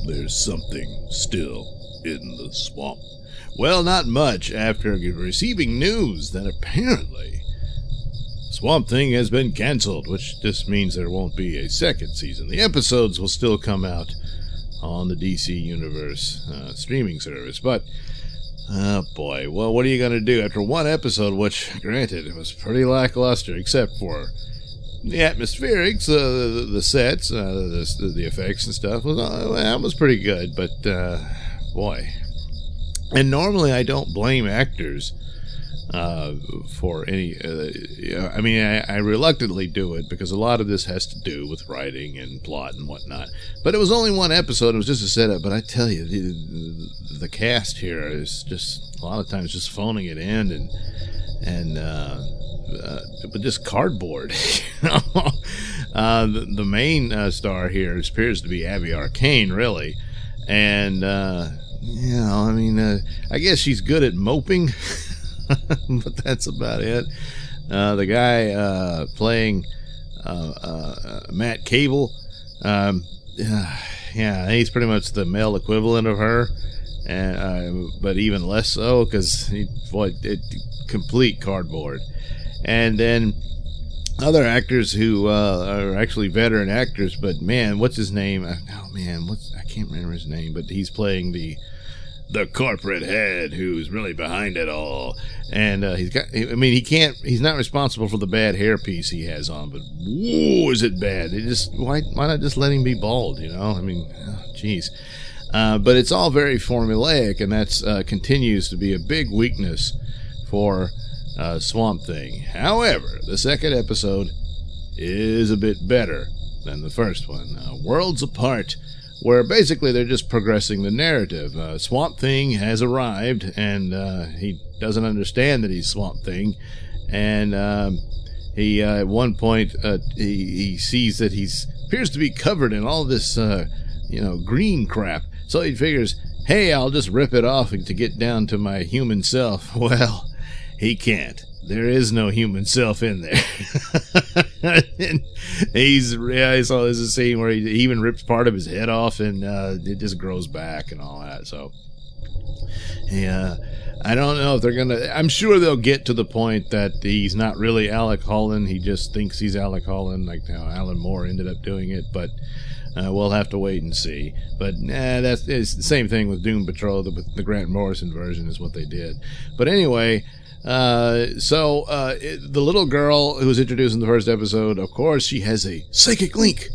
there's something still in the swamp. Well, not much after receiving news that apparently Swamp Thing has been canceled, which just means there won't be a second season. The episodes will still come out on the DC Universe streaming service, but oh boy, well, what are you going to do after one episode, which, granted, it was pretty lackluster, except for the atmospherics, the sets, the effects and stuff. That was pretty good, but boy. And normally I don't blame actors for any, I mean, I reluctantly do it because a lot of this has to do with writing and plot and whatnot. But it was only one episode, it was just a setup. But I tell you, the cast here is just, a lot of times, just phoning it in but just cardboard. The main star here appears to be Abby Arcane, really. And, I mean, I guess she's good at moping. But that's about it. The guy playing Matt Cable, he's pretty much the male equivalent of her, and but even less so, because complete cardboard. And then other actors who are actually veteran actors, but man, what's his name? I can't remember his name, but he's playing the corporate head who's really behind it all. And he's not responsible for the bad hairpiece he has on, but whoa, is it bad? Why not just let him be bald, I mean, geez. But it's all very formulaic, and that's continues to be a big weakness for Swamp Thing. However, the second episode is a bit better than the first one, Worlds Apart, where basically they're just progressing the narrative. Swamp Thing has arrived, and he doesn't understand that he's Swamp Thing, and he at one point he sees that he appears to be covered in all this green crap, so he figures, hey, I'll just rip it off to get down to my human self. Well, he can't. There is no human self in there. And I saw this a scene where he even rips part of his head off, and it just grows back and all that. So, yeah, I don't know if they're gonna. I'm sure they'll get to the point that he's not really Alec Holland. He just thinks he's Alec Holland, like how Alan Moore ended up doing it. But we'll have to wait and see. But it's the same thing with Doom Patrol. The Grant Morrison version is what they did. But anyway. The little girl who was introduced in the first episode, of course, she has a psychic link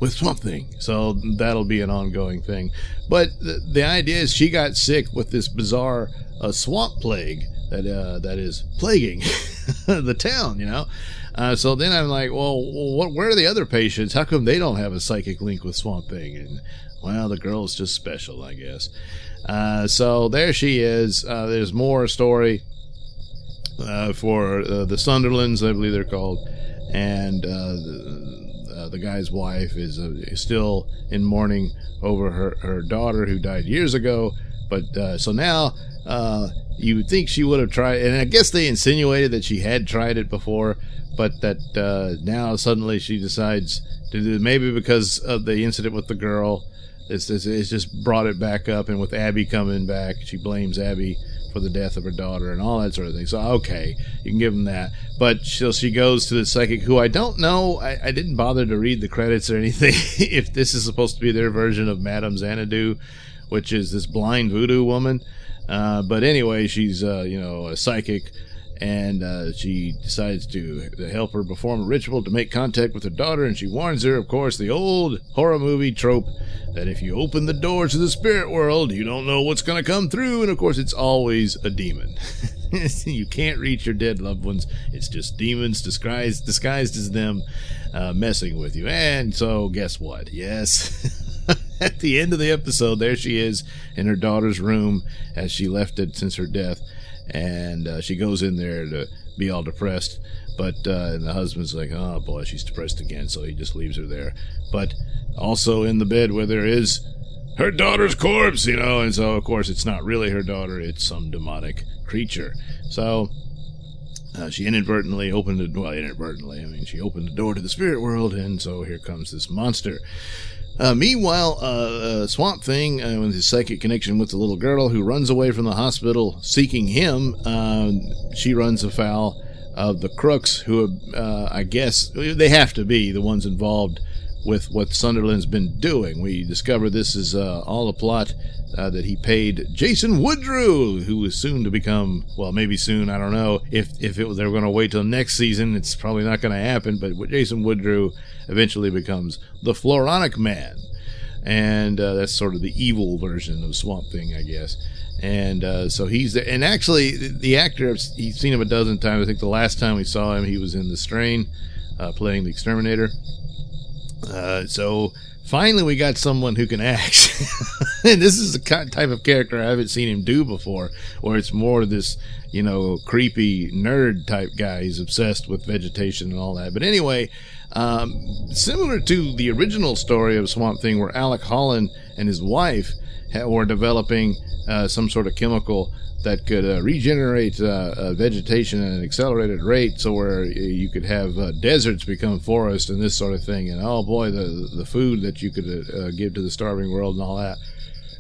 with Swamp Thing, so that'll be an ongoing thing. But the idea is she got sick with this bizarre swamp plague that is plaguing the town, so then I'm like, well, where are the other patients? How come they don't have a psychic link with Swamp Thing? And well, the girl's just special, I guess. So there she is. There's more story for the Sunderlands, I believe they're called, and the guy's wife is still in mourning over her daughter who died years ago. But so now you would think she would have tried, and I guess they insinuated that she had tried it before, but that now suddenly she decides to do, maybe because of the incident with the girl, it's just brought it back up, and with Abby coming back, she blames Abby for the death of her daughter and all that sort of thing. So okay, you can give them that. But she goes to the psychic, who I don't know, I didn't bother to read the credits or anything if this is supposed to be their version of Madame Xanadu, which is this blind voodoo woman. But anyway, she's a psychic, and she decides to help her perform a ritual to make contact with her daughter, and she warns her, of course, the old horror movie trope that if you open the door to the spirit world, you don't know what's going to come through, and of course it's always a demon. You can't reach your dead loved ones. It's just demons disguised as them messing with you. And so guess what? Yes. At the end of the episode, there she is in her daughter's room as she left it since her death. And she goes in there to be all depressed, but and the husband's like, oh boy, she's depressed again, so he just leaves her there. But also in the bed where there is her daughter's corpse, and so of course it's not really her daughter, it's some demonic creature. So she inadvertently opened she opened the door to the spirit world, and so here comes this monster. Meanwhile, Swamp Thing, with his psychic connection with the little girl who runs away from the hospital seeking him, she runs afoul of the crooks who, I guess, they have to be the ones involved with what Sunderland's been doing. We discover this is all a plot that he paid Jason Woodrue, who is soon to become, well, maybe soon, I don't know. If they were going to wait till next season, it's probably not going to happen, but Jason Woodrue eventually becomes the Floronic Man. And that's sort of the evil version of Swamp Thing, I guess. And so he's there. And actually, the actor, you've seen him a dozen times. I think the last time we saw him, he was in The Strain, playing the Exterminator. So finally we got someone who can act. And this is the type of character I haven't seen him do before, where it's more this, creepy nerd type guy. He's obsessed with vegetation and all that. But anyway, similar to the original story of Swamp Thing, where Alec Holland and his wife were developing some sort of chemical that could regenerate vegetation at an accelerated rate, so where you could have deserts become forests and this sort of thing. And oh boy, the food that you could give to the starving world and all that.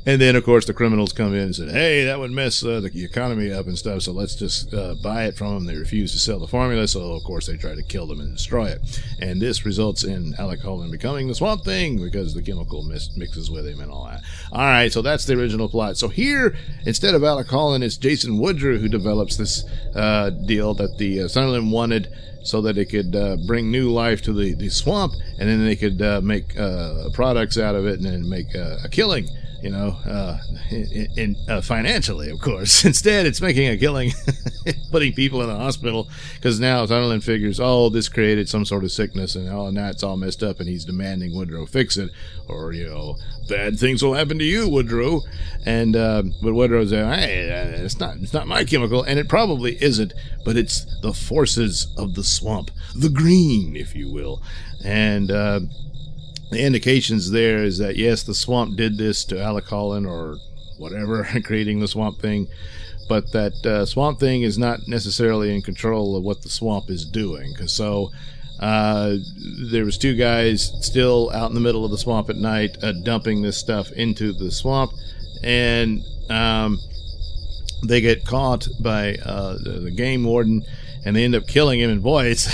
And then, of course, the criminals come in and said, hey, that would mess the economy up and stuff, so let's just buy it from them. They refuse to sell the formula, so, of course, they try to kill them and destroy it. And this results in Alec Holland becoming the Swamp Thing because the chemical mixes with him and all that. All right, so that's the original plot. So here, instead of Alec Holland, it's Jason Woodrue who develops this deal that the Sunderland wanted, so that it could bring new life to the swamp, and then they could make products out of it and then make a killing. Financially, of course. Instead, it's making a killing, putting people in the hospital, because now Sunderland figures, this created some sort of sickness, and now it's all messed up, and he's demanding Woodrow fix it, or, bad things will happen to you, Woodrow. And, but Woodrow's saying, hey, it's not my chemical, and it probably isn't, but it's the forces of the swamp, the green, if you will. And, the indications there is that, yes, the swamp did this to Alec Holland or whatever, creating the Swamp Thing, but that Swamp Thing is not necessarily in control of what the swamp is doing. So there was two guys still out in the middle of the swamp at night dumping this stuff into the swamp, and they get caught by the game warden, and they end up killing him. And boy, it's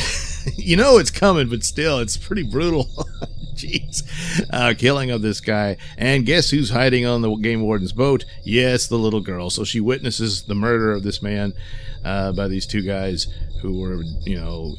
it's coming, but still, it's pretty brutal. Jeez. Killing of this guy. And guess who's hiding on the game warden's boat? Yes, the little girl. So she witnesses the murder of this man by these two guys who were,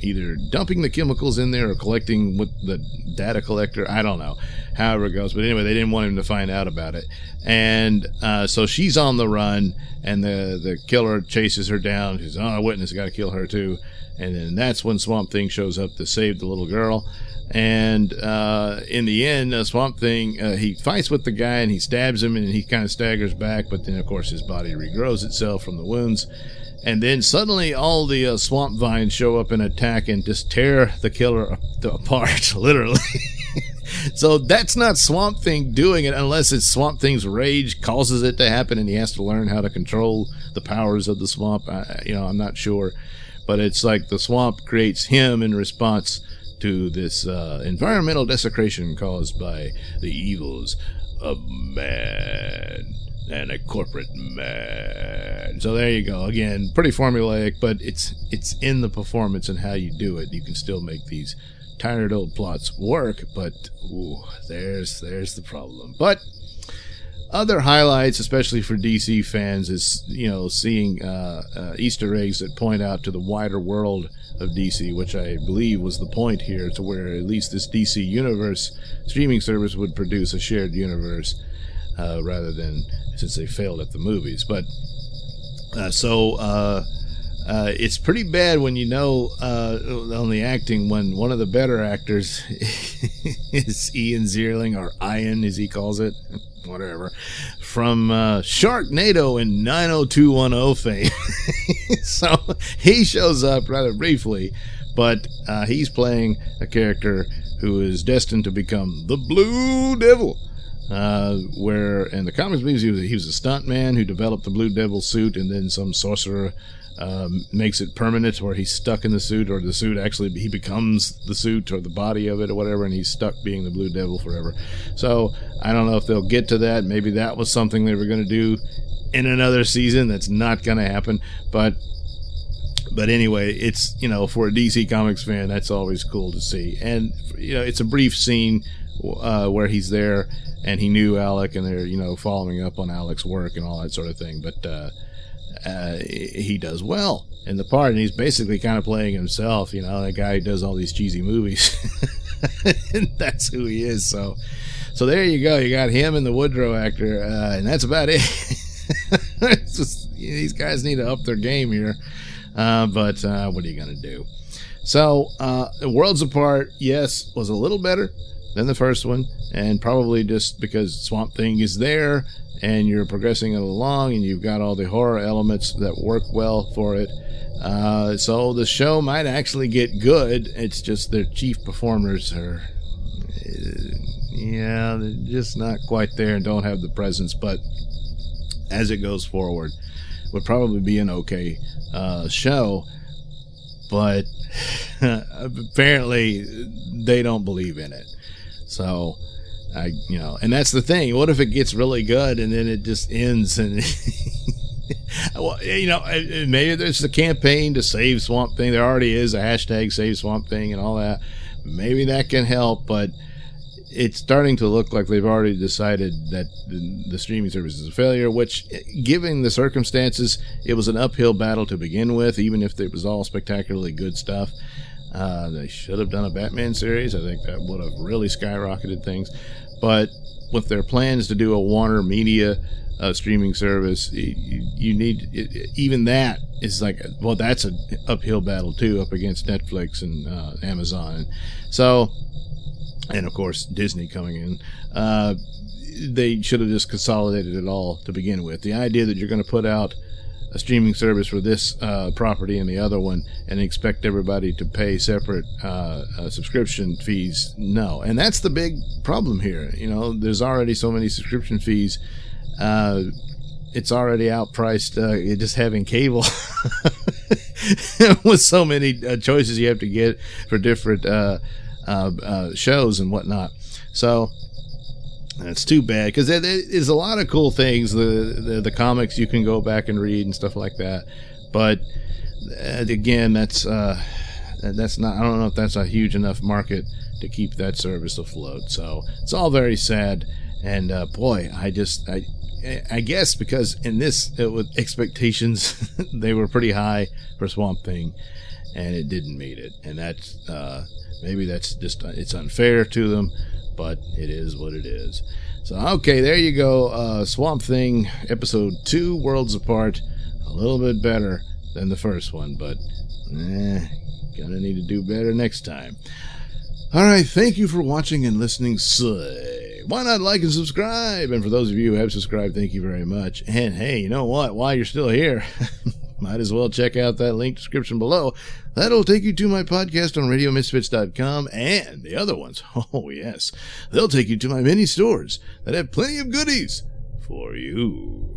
either dumping the chemicals in there or collecting with the data collector. I don't know. However it goes. But anyway, they didn't want him to find out about it. And so she's on the run, and the killer chases her down. She's, a witness, I got to kill her too. And then that's when Swamp Thing shows up to save the little girl. And in the end, Swamp Thing, he fights with the guy and he stabs him, and he kind of staggers back, but then, of course, his body regrows itself from the wounds. And then suddenly all the swamp vines show up and attack and just tear the killer apart, literally. So that's not Swamp Thing doing it, unless it's Swamp Thing's rage causes it to happen and he has to learn how to control the powers of the swamp. I'm not sure. But it's like the swamp creates him in response to this environmental desecration caused by the evils of man and a corporate man. So there you go. Again, pretty formulaic, but it's in the performance and how you do it. You can still make these tired old plots work, but there's the problem. But other highlights, especially for DC fans, is seeing Easter eggs that point out to the wider world of DC, which I believe was the point here, to where at least this DC universe streaming service would produce a shared universe rather than, since they failed at the movies. But it's pretty bad when on the acting, when one of the better actors is Ian Zierling, or Ian as he calls it, whatever, from Sharknado and 90210 fame. So he shows up rather briefly, but he's playing a character who is destined to become the Blue Devil. Where in the comics movies he was a stunt man who developed the Blue Devil suit, and then some sorcerer makes it permanent, where he's stuck in the suit, or the suit actually, he becomes the suit or the body of it or whatever, and he's stuck being the Blue Devil forever. So I don't know if they'll get to that. Maybe that was something they were going to do in another season. That's not going to happen. But anyway, it's, for a DC Comics fan, that's always cool to see. And, it's a brief scene where he's there and he knew Alec, and they're, following up on Alec's work and all that sort of thing. But he does well in the part, and he's basically kind of playing himself, that guy who does all these cheesy movies. And that's who he is. So there you go. You got him and the Woodrow actor, and that's about it. It's just, these guys need to up their game here. But what are you going to do? So, Worlds Apart, yes, was a little better than the first one, and probably just because Swamp Thing is there, and you're progressing it along, and you've got all the horror elements that work well for it. So the show might actually get good. It's just their chief performers are, they're just not quite there and don't have the presence. But as it goes forward, would probably be an okay show. But apparently they don't believe in it. So and that's the thing. What if it gets really good and then it just ends? And well, maybe there's a campaign to save Swamp Thing. There already is a hashtag Save Swamp Thing and all that. Maybe that can help, but it's starting to look like they've already decided that the streaming service is a failure, which, given the circumstances, it was an uphill battle to begin with, even if it was all spectacularly good stuff. They should have done a Batman series. I think that would have really skyrocketed things. But with their plans to do a Warner Media streaming service, you need, even that is like, well, that's an uphill battle too, up against Netflix and Amazon. So, and of course Disney coming in. They should have just consolidated it all to begin with. The idea that you're going to put out a streaming service for this property and the other one and expect everybody to pay separate subscription fees, no. And that's the big problem here. There's already so many subscription fees. It's already outpriced just having cable with so many choices you have to get for different shows and whatnot. So that's too bad, because there is a lot of cool things. The comics you can go back and read and stuff like that. But again, that's not. I don't know if that's a huge enough market to keep that service afloat. So it's all very sad. And boy, I guess because in this, with expectations, they were pretty high for Swamp Thing, and it didn't meet it. And that's maybe that's just, it's unfair to them, but it is what it is. So okay, there you go. Swamp Thing episode 2, Worlds Apart, a little bit better than the first one, but gonna need to do better next time. All right, thank you for watching and listening. Why not like and subscribe? And for those of you who have subscribed, thank you very much. And hey, you know what? While you're still here, might as well check out that link description below. That'll take you to my podcast on RadioMisfits.com and the other ones. Oh, yes. They'll take you to my mini stores that have plenty of goodies for you.